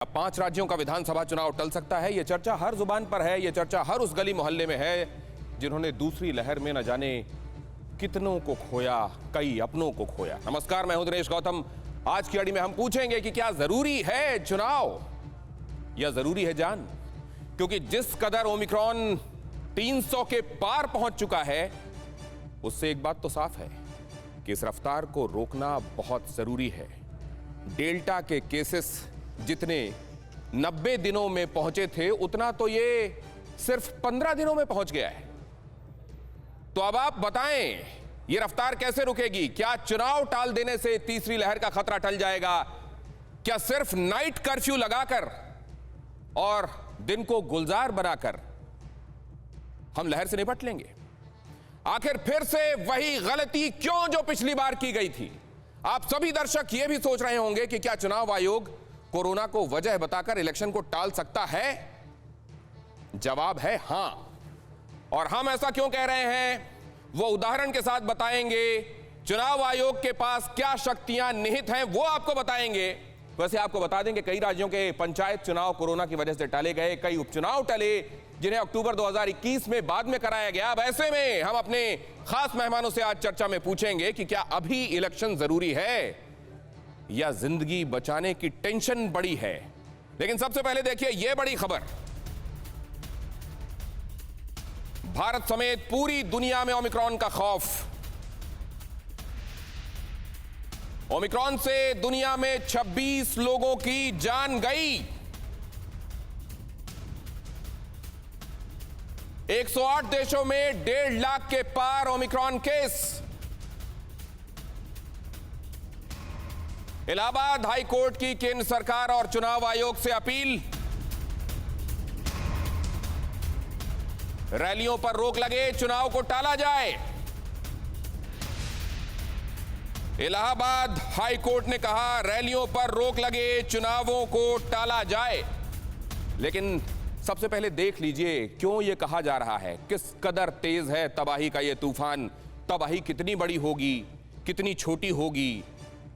अब 5 राज्यों का विधानसभा चुनाव टल सकता है। यह चर्चा हर जुबान पर है, यह चर्चा हर उस गली मोहल्ले में है जिन्होंने दूसरी लहर में न जाने कितनों को खोया, कई अपनों को खोया। नमस्कार, मैं हूं दिनेश गौतम। आज की कड़ी में हम पूछेंगे कि क्या जरूरी है चुनाव या जरूरी है जान? क्योंकि जिस कदर ओमिक्रॉन 300 के पार पहुंच चुका है, उससे एक बात तो साफ है कि इस रफ्तार को रोकना बहुत जरूरी है। डेल्टा के केसेस जितने 90 दिनों में पहुंचे थे, उतना तो ये सिर्फ 15 दिनों में पहुंच गया है। तो अब आप बताएं, ये रफ्तार कैसे रुकेगी? क्या चुनाव टाल देने से तीसरी लहर का खतरा टल जाएगा? क्या सिर्फ नाइट कर्फ्यू लगाकर और दिन को गुलजार बनाकर हम लहर से निपट लेंगे? आखिर फिर से वही गलती क्यों जो पिछली बार की गई थी? आप सभी दर्शक ये भी सोच रहे होंगे कि क्या चुनाव आयोग कोरोना को वजह बताकर इलेक्शन को टाल सकता है? जवाब है हां। और हम ऐसा क्यों कह रहे हैं, वो उदाहरण के साथ बताएंगे। चुनाव आयोग के पास क्या शक्तियां निहित हैं, वो आपको बताएंगे। वैसे आपको बता दें कि कई राज्यों के पंचायत चुनाव कोरोना की वजह से टाले गए, कई उपचुनाव टले जिन्हें अक्टूबर 2021 में बाद में कराया गया। अब ऐसे में हम अपने खास मेहमानों से आज चर्चा में पूछेंगे कि क्या अभी इलेक्शन जरूरी है या जिंदगी बचाने की टेंशन बड़ी है। लेकिन सबसे पहले देखिए यह बड़ी खबर। भारत समेत पूरी दुनिया में ओमिक्रॉन का खौफ। ओमिक्रॉन से दुनिया में 26 लोगों की जान गई। 108 देशों में 1.5 लाख के पार Omicron case. Allahabad high court की केंद्र सरकार और चुनाव आयोग से अपील। रैलियों पर रोक लगे, चुनाव को टाला जाए। इलाहाबाद हाई कोर्ट ने कहा रैलियों पर रोक लगे, चुनावों को टाला जाए। लेकिन सबसे पहले देख लीजिए क्यों यह कहा जा रहा है, किस कदर तेज है तबाही का यह तूफान। तबाही कितनी बड़ी होगी, कितनी छोटी होगी,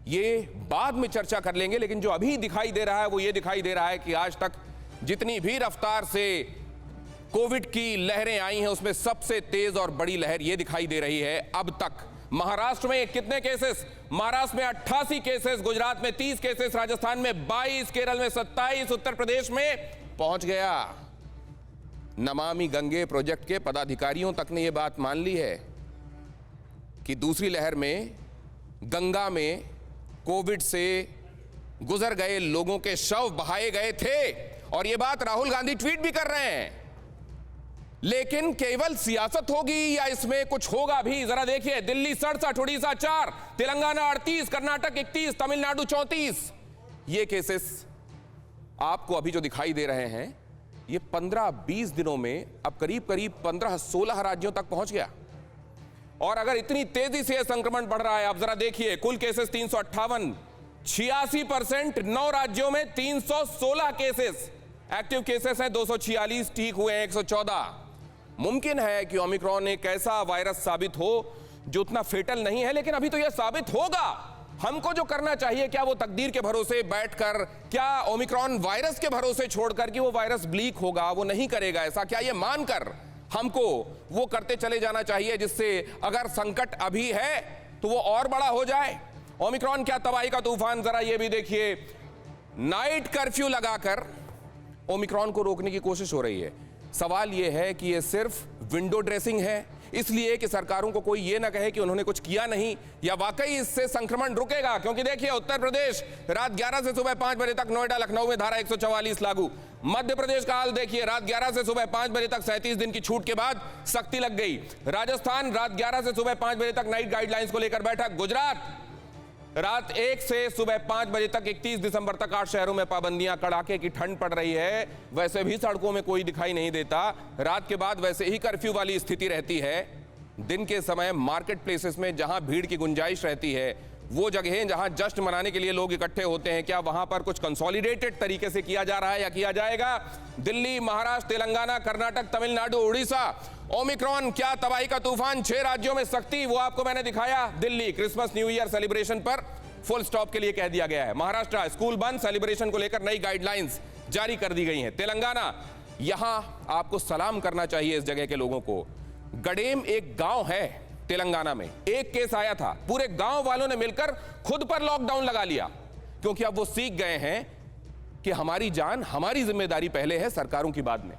ये बाद में चर्चा कर लेंगे। लेकिन जो अभी दिखाई दे रहा है वो ये दिखाई दे रहा है कि आज तक जितनी भी रफ्तार से कोविड की लहरें आई हैं, उसमें सबसे तेज और बड़ी लहर ये दिखाई दे रही है अब तक। महाराष्ट्र में कितने केसेस? महाराष्ट्र में 88 केसेस, गुजरात में 30 केसेस, राजस्थान में 22, केरल में 27, उत्तर प्रदेश में पहुंच गया। नमामि गंगे प्रोजेक्ट के पदाधिकारियों तक ने यह बात मान ली है कि दूसरी लहर में गंगा में कोविड से गुजर गए लोगों के शव बहाए गए थे। और यह बात राहुल गांधी ट्वीट भी कर रहे हैं। लेकिन केवल सियासत होगी या इसमें कुछ होगा भी? जरा देखिए, दिल्ली 67, उड़ीसा 4, तेलंगाना 38, कर्नाटक 31, तमिलनाडु 34। ये केसेस आपको अभी जो दिखाई दे रहे हैं, ये 15-20 दिनों में अब करीब करीब 15-16 राज्यों तक पहुंच गया। और अगर इतनी तेजी से संक्रमण बढ़ रहा है, आप जरा देखिए, कुल केसेस 358, 86%, 9 राज्यों में 316 केसेस। एक्टिव केसेस हैं 246, ठीक हुए हैं 114। मुमकिन है कि ओमिक्रॉन एक ऐसा वायरस साबित हो जो उतना फेटल नहीं है, लेकिन अभी तो यह साबित होगा। हमको जो करना चाहिए, क्या वो तकदीर के भरोसे बैठकर, क्या ओमिक्रॉन वायरस के भरोसे छोड़कर कि वो वायरस ब्लीक होगा, वो नहीं करेगा ऐसा, क्या ये मानकर हमको वो करते चले जाना चाहिए जिससे अगर संकट अभी है तो वो और बड़ा हो जाए? ओमिक्रॉन क्या तबाही का तूफान, जरा ये भी देखिए। नाइट कर्फ्यू लगाकर ओमिक्रॉन को रोकने की कोशिश हो रही है। सवाल यह है कि यह सिर्फ विंडो ड्रेसिंग है, इसलिए कि सरकारों को कोई यह ना कहे कि उन्होंने कुछ किया नहीं, या वाकई इससे संक्रमण रुकेगा? क्योंकि देखिए, उत्तर प्रदेश रात 11 से सुबह 5 बजे तक, नोएडा लखनऊ में धारा 144 लागू। मध्य प्रदेश का हाल देखिए, रात 11 से सुबह 5 बजे तक 37 दिन की छूट के बाद सख्ती लग गई। राजस्थान रात 11 से सुबह 5 बजे तक नाइट गाइडलाइंस को लेकर बैठक। गुजरात रात 1 से सुबह 5 बजे तक 31 दिसंबर तक 8 शहरों में पाबंदियां। कड़ाके की ठंड पड़ रही है, वैसे भी सड़कों में कोई दिखाई नहीं देता। रात के बाद वैसे ही कर्फ्यू वाली स्थिति रहती है। दिन के समय मार्केट प्लेसेस में जहां भीड़ की गुंजाइश रहती है, वो जगहें जहां जश्न मनाने के लिए लोग इकट्ठे होते हैं, क्या वहां पर कुछ कंसोलिडेटेड तरीके से किया जा रहा है या किया जाएगा? दिल्ली, महाराष्ट्र, तेलंगाना, कर्नाटक, तमिलनाडु, उड़ीसा, ओमिक्रॉन क्या तबाही का तूफान। 6 राज्यों में सख्ती, वो आपको मैंने दिखाया। Delhi Christmas new year celebration पर फुल स्टॉप के लिए कह दिया गया है। महाराष्ट्र स्कूल बंद, सेलिब्रेशन को लेकर नई गाइडलाइंस जारी कर दी गई हैं। तेलंगाना, यहां आपको सलाम करना चाहिए इस जगह के लोगों को। गडेम एक गांव है तेलंगाना में, एक केस आया था, पूरे गांव वालों ने मिलकर खुद पर लॉकडाउन लगा लिया, क्योंकि अब वो सीख गए हैं कि हमारी जान, हमारी जिम्मेदारी पहले है, सरकारों की बाद में।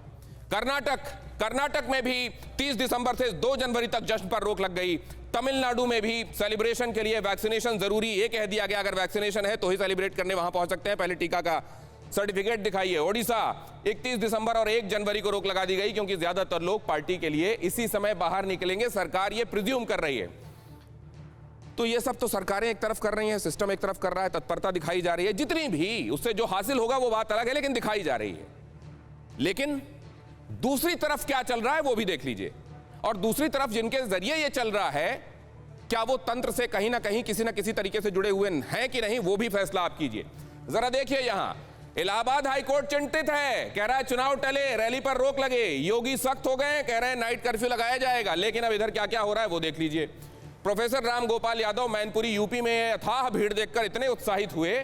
कर्नाटक में भी 30 दिसंबर से 2 जनवरी तक जश्न पर रोक लग गई। तमिलनाडु में भी सेलिब्रेशन के लिए वैक्सीनेशन जरूरी, ये कह दिया गया अगर वैक्सीनेशन है तो ही सेलिब्रेट करने वहां पहुंच सकते हैं, पहले टीका का सर्टिफिकेट दिखाइए। ओडिशा 31 दिसंबर और 1 जनवरी को रोक लगा दी गई, क्योंकि ज्यादातर लोग पार्टी के लिए इसी समय बाहर निकलेंगे, सरकार ये प्रिज्यूम कर रही है। तो ये सब तो सरकारें एक तरफ कर रही हैं, सिस्टम एक तरफ कर रहा है, तत्परता दिखाई जा रही है, जितनी भी उससे जो हासिल होगा वो बात अलग है, लेकिन दिखाई जा रही है। लेकिन दूसरी तरफ क्या चल रहा है वो भी देख लीजिए, और दूसरी तरफ जिनके जरिए ये चल रहा है, क्या वो तंत्र से कहीं ना कहीं किसी ना किसी तरीके से जुड़े हुए हैं कि नहीं, वो भी फैसला आप कीजिए। जरा देखिए, यहां इलाहाबाद हाईकोर्ट चिंतित है, कह रहा है चुनाव टले, रैली पर रोक लगे, योगी सख्त हो गए, कह रहे हैं नाइट कर्फ्यू लगाया जाएगा। लेकिन अब इधर क्या क्या हो रहा है वो देख लीजिए। प्रोफेसर राम गोपाल यादव मैनपुरी यूपी में अथाह भीड़ देखकर इतने उत्साहित हुए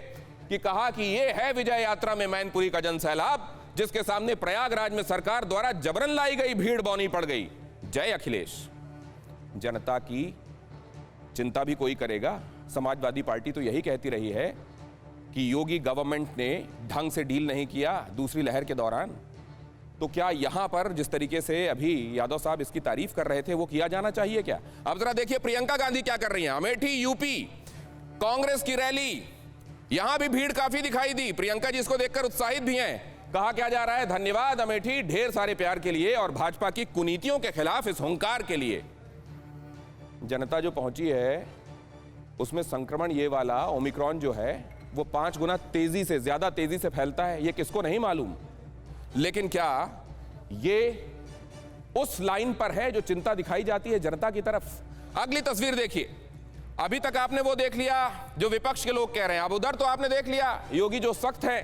कि कहा कि ये है विजय यात्रा में मैनपुरी का जनसैलाब, जिसके सामने प्रयागराज में सरकार द्वारा जबरन लाई गई भीड़ बौनी पड़ गई। जय अखिलेश। जनता की चिंता भी कोई करेगा? समाजवादी पार्टी तो यही कहती रही है कि योगी गवर्नमेंट ने ढंग से डील नहीं किया दूसरी लहर के दौरान। तो क्या यहां पर जिस तरीके से अभी यादव साहब इसकी तारीफ कर रहे थे वो किया जाना चाहिए क्या? अब जरा देखिए प्रियंका गांधी क्या कर रही हैं। अमेठी यूपी कांग्रेस की रैली, यहां भी भीड़ काफी दिखाई दी। प्रियंका जी इसको देखकर उत्साहित भी हैं। कहा क्या जा रहा है, धन्यवाद अमेठी ढेर सारे प्यार के लिए और भाजपा की कुनीतियों के खिलाफ इस हुंकार के लिए। जनता जो पहुंची है उसमें संक्रमण ये वाला ओमिक्रॉन जो है वो 5 गुना तेजी से, ज्यादा तेजी से फैलता है, ये किसको नहीं मालूम। लेकिन क्या ये उस लाइन पर है जो चिंता दिखाई जाती है जनता की तरफ। अगली तस्वीर देखिए। अभी तक आपने वो देख लिया जो विपक्ष के लोग कह रहे हैं, अब उधर तो आपने देख लिया योगी जो सख्त है,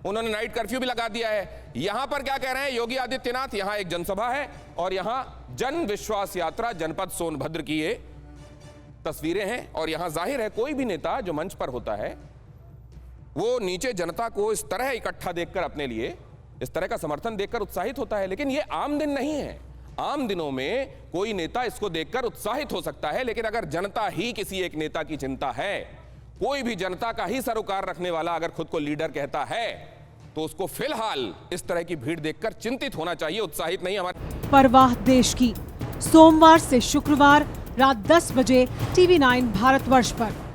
उन्होंने नाइट कर्फ्यू भी लगा दिया है। यहां पर क्या कह रहे हैं योगी आदित्यनाथ, यहां एक जनसभा है और यहां जन विश्वास यात्रा जनपद सोनभद्र की ये तस्वीरें हैं। और यहां जाहिर है कोई भी नेता जो मंच पर होता है वो नीचे जनता को इस तरह इकट्ठा देखकर, अपने लिए इस तरह का समर्थन देखकर उत्साहित होता है। लेकिन ये आम दिन नहीं है। आम दिनों में कोई नेता इसको देखकर उत्साहित हो सकता है, लेकिन अगर जनता ही किसी एक नेता की चिंता है, कोई भी जनता का ही सरोकार रखने वाला अगर खुद को लीडर कहता है, तो उसको फिलहाल इस तरह की भीड़ देखकर चिंतित होना चाहिए, उत्साहित नहीं। हमारे परवाह देश की, सोमवार से शुक्रवार रात 10 बजे TV9 भारतवर्ष पर।